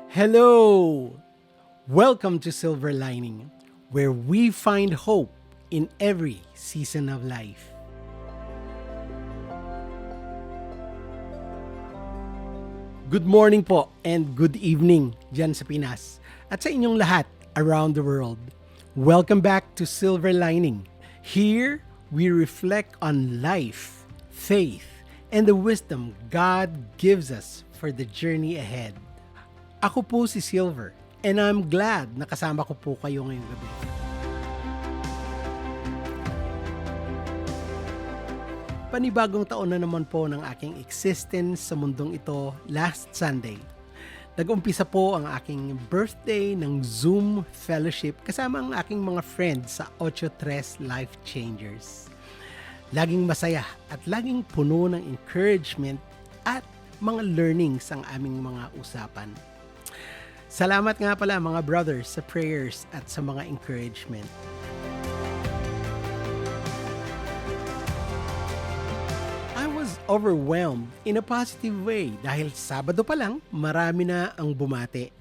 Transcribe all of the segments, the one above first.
Hello! Welcome to Silver Lining, where we find hope in every season of life. Good morning po and good evening dyan sa Pinas at sa inyong lahat around the world. Welcome back to Silver Lining. Here, we reflect on life, faith, and the wisdom God gives us for the journey ahead. Ako po si Silver and I'm glad na kasama ko po kayo ngayong gabi. Panibagong taon na naman po ng aking existence sa mundong ito last Sunday. Nag-umpisa po ang aking birthday ng Zoom fellowship kasama ang aking mga friends sa 83 Life Changers. Laging masaya at laging puno ng encouragement at mga learnings ang aming mga usapan. Salamat nga pala mga brothers sa prayers at sa mga encouragement. I was overwhelmed in a positive way dahil Sabado pa lang marami na ang bumati.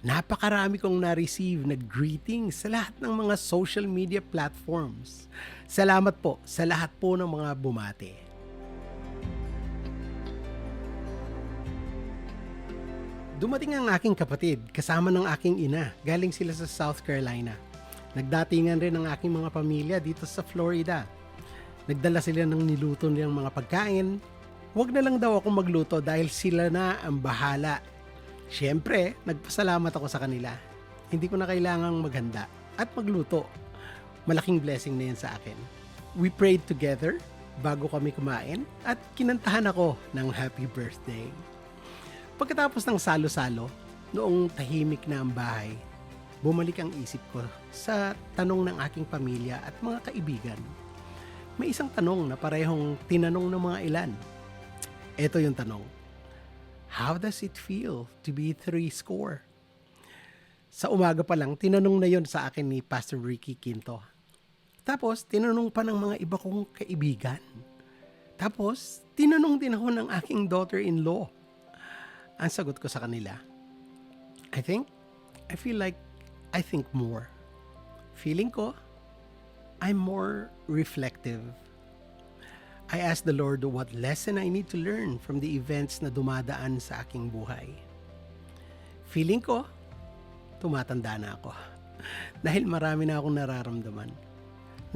Napakarami kong na-receive na greetings sa lahat ng mga social media platforms. Salamat po sa lahat po ng mga bumati. Dumating ang aking kapatid kasama ng aking ina. Galing sila sa South Carolina. Nagdatingan rin ang aking mga pamilya dito sa Florida. Nagdala sila ng niluto nilang mga pagkain. Huwag na lang daw ako magluto dahil sila na ang bahala. Siyempre, nagpasalamat ako sa kanila. Hindi ko na kailangang maghanda at magluto. Malaking blessing na yan sa akin. We prayed together bago kami kumain at kinantahan ako ng happy birthday. Pagkatapos ng salo-salo, noong tahimik na ang bahay, bumalik ang isip ko sa tanong ng aking pamilya at mga kaibigan. May isang tanong na parehong tinanong ng mga ilan. Ito yung tanong. How does it feel to be 30? Sa umaga pa lang, tinanong na yon sa akin ni Pastor Ricky Quinto. Tapos, tinanong pa ng mga iba kong kaibigan. Tapos, tinanong din ako ng aking daughter-in-law. Ang sagot ko sa kanila, I think more. Feeling ko, I'm more reflective. I asked the Lord what lesson I need to learn from the events na dumadaan sa aking buhay. Feeling ko, tumatanda na ako. Dahil marami na akong nararamdaman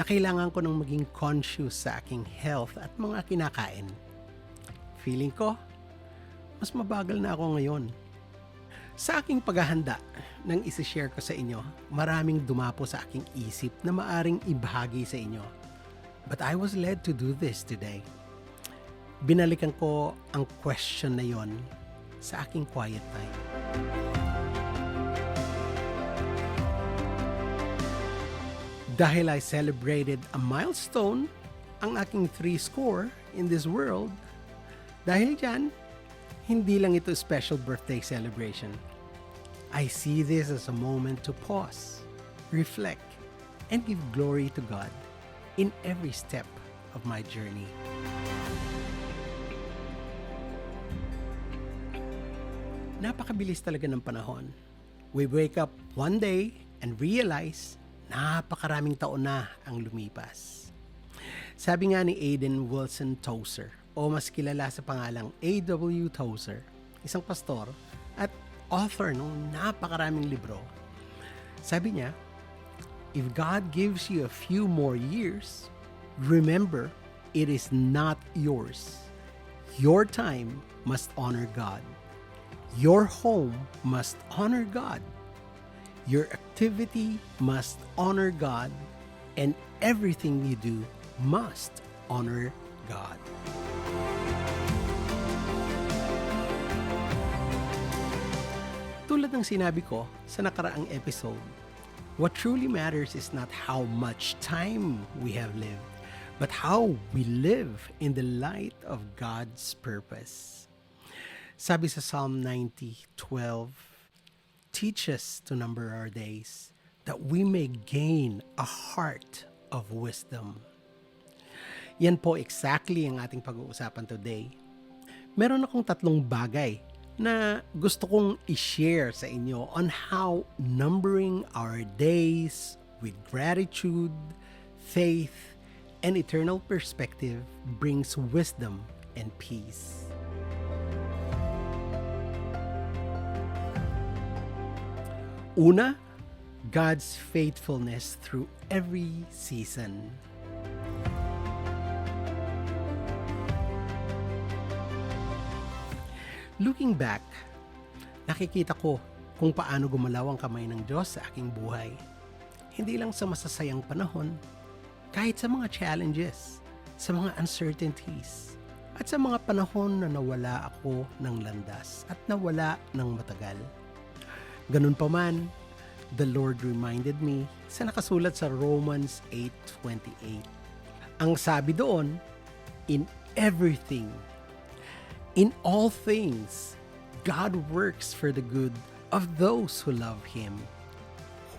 na kailangan ko nang maging conscious sa aking health at mga kinakain. Feeling ko, mas mabagal na ako ngayon. Sa aking paghahanda nang isi-share ko sa inyo, maraming dumapo sa aking isip na maaring ibahagi sa inyo. But I was led to do this today. Binalikan ko ang question na yon sa aking quiet time. Dahil I celebrated a milestone, ang aking 30 in this world, dahil dyan, hindi lang ito special birthday celebration. I see this as a moment to pause, reflect, and give glory to God in every step of my journey. Napakabilis talaga ng panahon. We wake up one day and realize napakaraming taon na ang lumipas. Sabi nga ni Aidan Wilson Tozer, o mas kilala sa pangalang A.W. Tozer, isang pastor at author ng napakaraming libro. Sabi niya, if God gives you a few more years, remember, it is not yours. Your time must honor God. Your home must honor God. Your activity must honor God. And everything you do must honor God. Tulad ng sinabi ko sa nakaraang episode, what truly matters is not how much time we have lived, but how we live in the light of God's purpose. Sabi sa Psalm 90:12, teach us to number our days, that we may gain a heart of wisdom. Yan po exactly ang ating pag-uusapan today. Meron akong 3 bagay na gusto kong i-share sa inyo on how numbering our days with gratitude, faith, and eternal perspective brings wisdom and peace. Una, God's faithfulness through every season. Looking back, nakikita ko kung paano gumalaw ang kamay ng Diyos sa aking buhay. Hindi lang sa masasayang panahon, kahit sa mga challenges, sa mga uncertainties, at sa mga panahon na nawala ako ng landas at nawala ng matagal. Ganun pa man, the Lord reminded me sa nakasulat sa Romans 8:28. Ang sabi doon, in everything, in all things, God works for the good of those who love Him,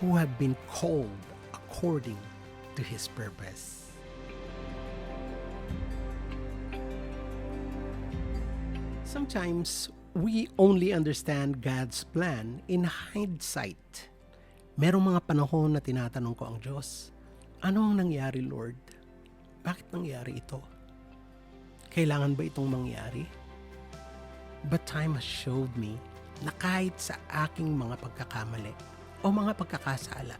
who have been called according to His purpose. Sometimes, we only understand God's plan in hindsight. Merong mga panahon na tinatanong ko ang Diyos, ano ang nangyari, Lord? Bakit nangyari ito? Kailangan ba itong mangyari? But time has showed me na kahit sa aking mga pagkakamali o mga pagkakasala,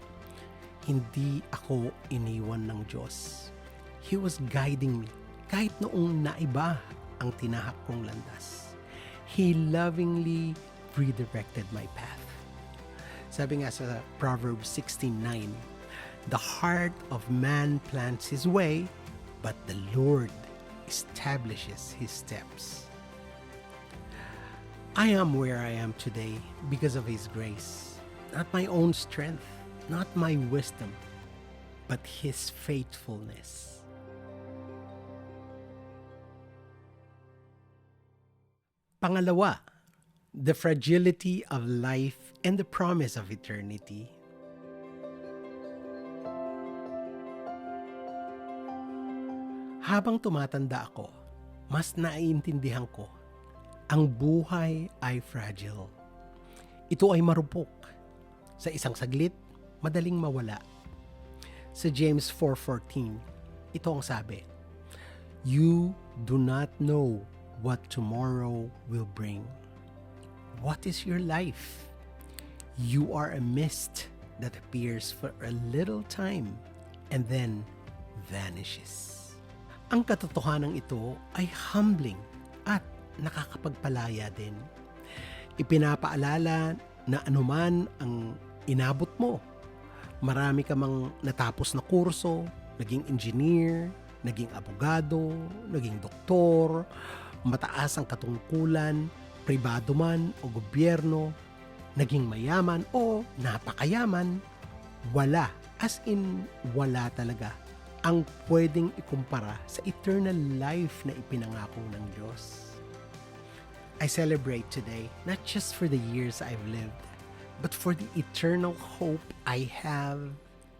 hindi ako iniwan ng Diyos. He was guiding me kahit noong naiba ang tinahak kong landas. He lovingly redirected my path. Sabi nga sa Proverbs 16:9, the heart of man plans his way, but the Lord establishes his steps. I am where I am today because of His grace. Not my own strength, not my wisdom, but His faithfulness. Pangalawa, the fragility of life and the promise of eternity. Habang tumatanda ako, mas naiintindihan ko ang buhay ay fragile. Ito ay marupok. Sa isang saglit, madaling mawala. Sa James 4:14, ito ang sabi, you do not know what tomorrow will bring. What is your life? You are a mist that appears for a little time and then vanishes. Ang katotohanan ito ay humbling at nakakapagpalaya din. Ipinapaalala na anuman ang inabot mo, marami ka mang natapos na kurso, naging engineer, naging abogado, naging doktor, mataas ang katungkulan, pribado man o gobyerno, naging mayaman o napakayaman, wala, as in wala talaga, ang pwedeng ikumpara sa eternal life na ipinangako ng Diyos. I celebrate today not just for the years I've lived, but for the eternal hope I have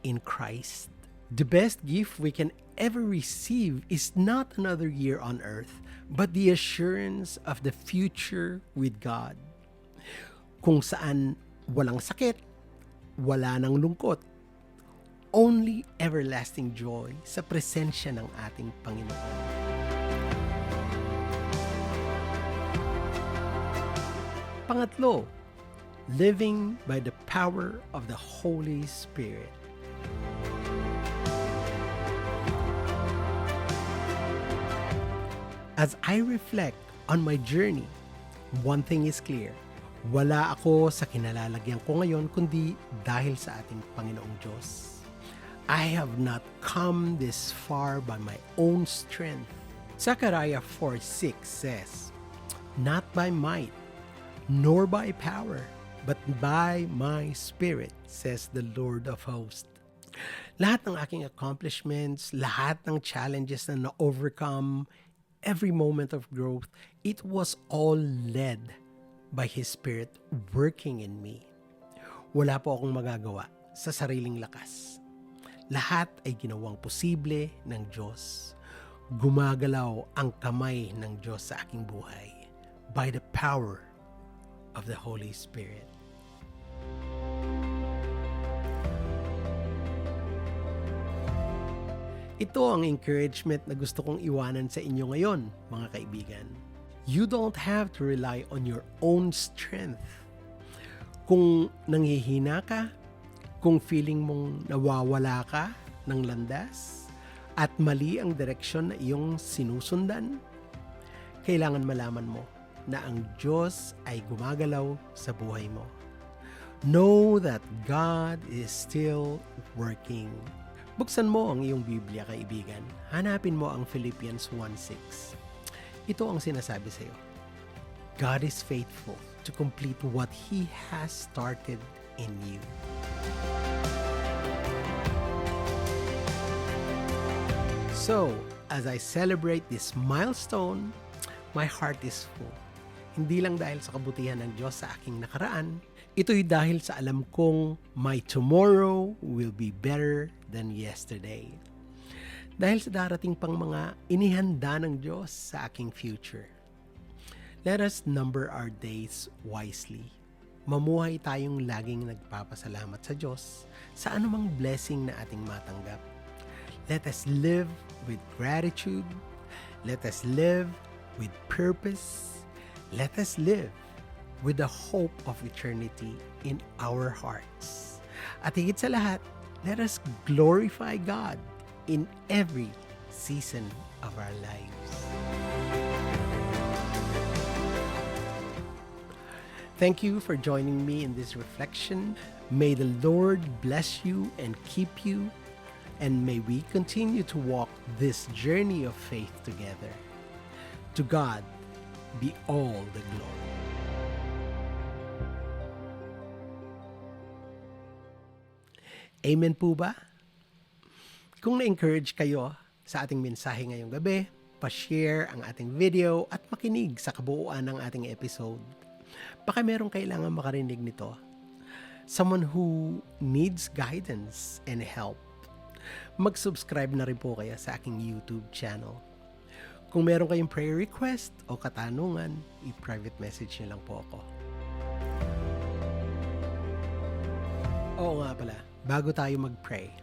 in Christ. The best gift we can ever receive is not another year on earth, but the assurance of the future with God. Kung saan walang sakit, wala nang lungkot, only everlasting joy sa presensya ng ating Panginoon. Pangatlo, living by the power of the Holy Spirit. As I reflect on my journey, one thing is clear. Wala ako sa kinalalagyan ko ngayon kundi dahil sa ating Panginoong Diyos. I have not come this far by my own strength. Zechariah 4:6 says, not by might, nor by power, but by my Spirit, says the Lord of hosts. Lahat ng aking accomplishments, lahat ng challenges na na-overcome, every moment of growth, it was all led by His Spirit working in me. Wala po akong magagawa sa sariling lakas. Lahat ay ginawang posible ng Diyos. Gumagalaw ang kamay ng Diyos sa aking buhay by the power of the Holy Spirit. Ito ang encouragement na gusto kong iwanan sa inyo ngayon, mga kaibigan. You don't have to rely on your own strength. Kung nanghihina ka, kung feeling mong nawawala ka ng landas, at mali ang direksyon na iyong sinusundan, kailangan malaman mo na ang Diyos ay gumagalaw sa buhay mo. Know that God is still working. Buksan mo ang iyong Biblia, kaibigan. Hanapin mo ang Philippians 1:6. Ito ang sinasabi sa iyo. God is faithful to complete what He has started in you. So, as I celebrate this milestone, my heart is full. Hindi lang dahil sa kabutihan ng Diyos sa aking nakaraan, ito'y dahil sa alam kong my tomorrow will be better than yesterday. Dahil sa darating pang mga inihanda ng Diyos sa aking future. Let us number our days wisely. Mamuhay tayong laging nagpapasalamat sa Diyos sa anumang blessing na ating matanggap. Let us live with gratitude. Let us live with purpose. Let us live with the hope of eternity in our hearts. At higit sa lahat, let us glorify God in every season of our lives. Thank you for joining me in this reflection. May the Lord bless you and keep you, and may we continue to walk this journey of faith together. To God be all the glory. Amen po ba? Kung na-encourage kayo sa ating mensahe ngayong gabi, pa-share ang ating video at makinig sa kabuuan ng ating episode. Baka merong kailangan makarinig nito. Someone who needs guidance and help. Mag-subscribe na rin po kayo sa aking YouTube channel. Kung meron kayong prayer request o katanungan, i-private message niyo lang po ako. Oo nga pala, bago tayo mag-pray,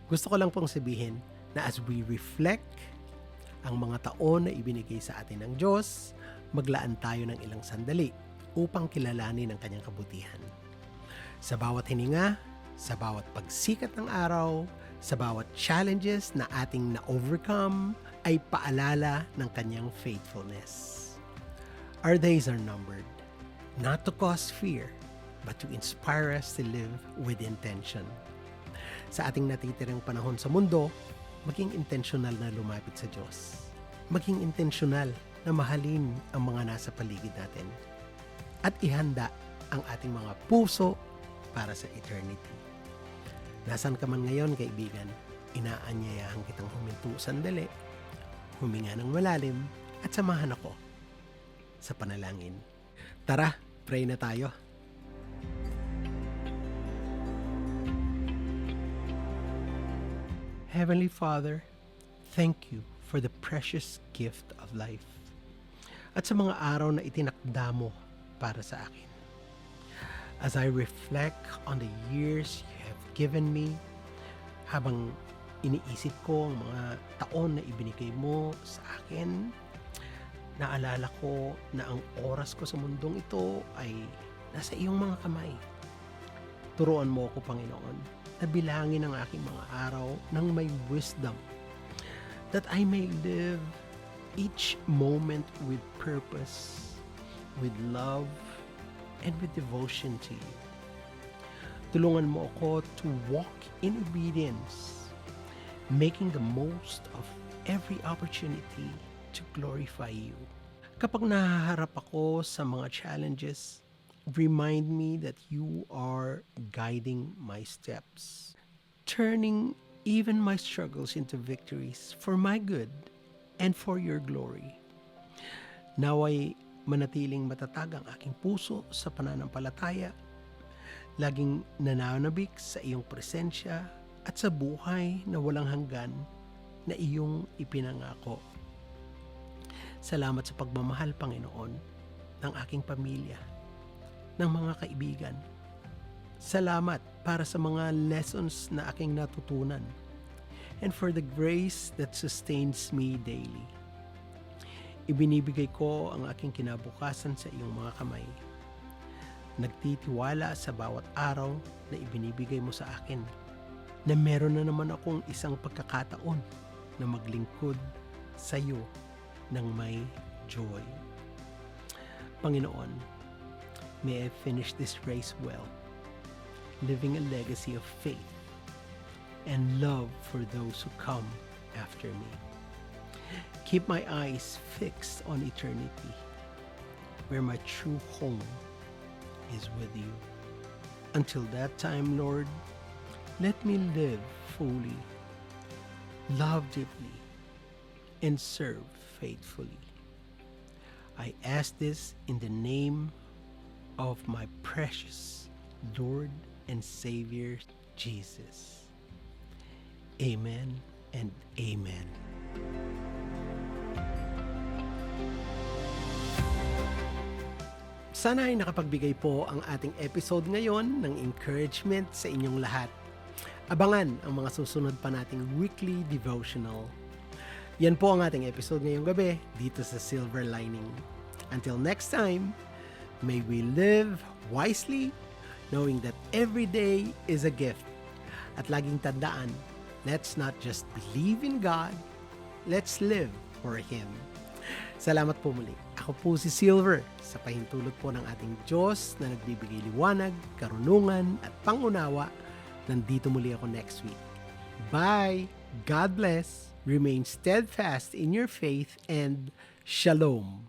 gusto ko lang pong sabihin na as we reflect ang mga taon na ibinigay sa atin ng Diyos, maglaan tayo ng ilang sandali upang kilalanin ang kanyang kabutihan. Sa bawat hininga, sa bawat pagsikat ng araw, sa bawat challenges na ating na-overcome, ay paalala ng kanyang faithfulness. Our days are numbered, not to cause fear, but to inspire us to live with intention. Sa ating natitirang panahon sa mundo, maging intentional na lumapit sa Diyos. Maging intentional na mahalin ang mga nasa paligid natin. At ihanda ang ating mga puso para sa eternity. Nasaan ka man ngayon, kaibigan, inaanyayahan kitang huminto sandali, huminga ng malalim, at samahan ako sa panalangin. Tara, pray na tayo. Heavenly Father, thank you for the precious gift of life at sa mga araw na itinakda mo para sa akin. As I reflect on the years you have given me, habang iniisip ko ang mga taon na ibinigay mo sa akin, naalala ko na ang oras ko sa mundong ito ay nasa iyong mga kamay. Turuan mo ako, Panginoon, na bilangin ang aking mga araw ng may wisdom, that I may live each moment with purpose, with love, and with devotion to you. Tulungan mo ako to walk in obedience, making the most of every opportunity to glorify you. Kapag nahaharap ako sa mga challenges, remind me that you are guiding my steps, turning even my struggles into victories for my good and for your glory. Naway manatiling matatag ang aking puso sa pananampalataya, laging nananabik sa iyong presensya at sa buhay na walang hanggan na iyong ipinangako. Salamat sa pagmamahal, Panginoon, ng aking pamilya, ng mga kaibigan. Salamat para sa mga lessons na aking natutunan and for the grace that sustains me daily. Ibinibigay ko ang aking kinabukasan sa iyong mga kamay. Nagtitiwala sa bawat araw na ibinibigay mo sa akin na meron na naman akong isang pagkakataon na maglingkod sa iyo ng may joy. Panginoon, may I finish this race well, living a legacy of faith and love for those who come after me. Keep my eyes fixed on eternity, where my true home is with you. Until that time, Lord, let me live fully, love deeply, and serve faithfully. I ask this in the name of my precious Lord and Savior, Jesus. Amen and amen. Sana ay nakapagbigay po ang ating episode ngayon ng encouragement sa inyong lahat. Abangan ang mga susunod pa nating weekly devotional. Yan po ang ating episode ngayong gabi dito sa Silver Lining. Until next time, may we live wisely, knowing that every day is a gift. At laging tandaan, let's not just believe in God, let's live for Him. Salamat po muli. Ako po si Silver sa pahintulot po ng ating Diyos na nagbibigay liwanag, karunungan at pangunawa. Nandito muli ako next week. Bye! God bless! Remain steadfast in your faith and Shalom!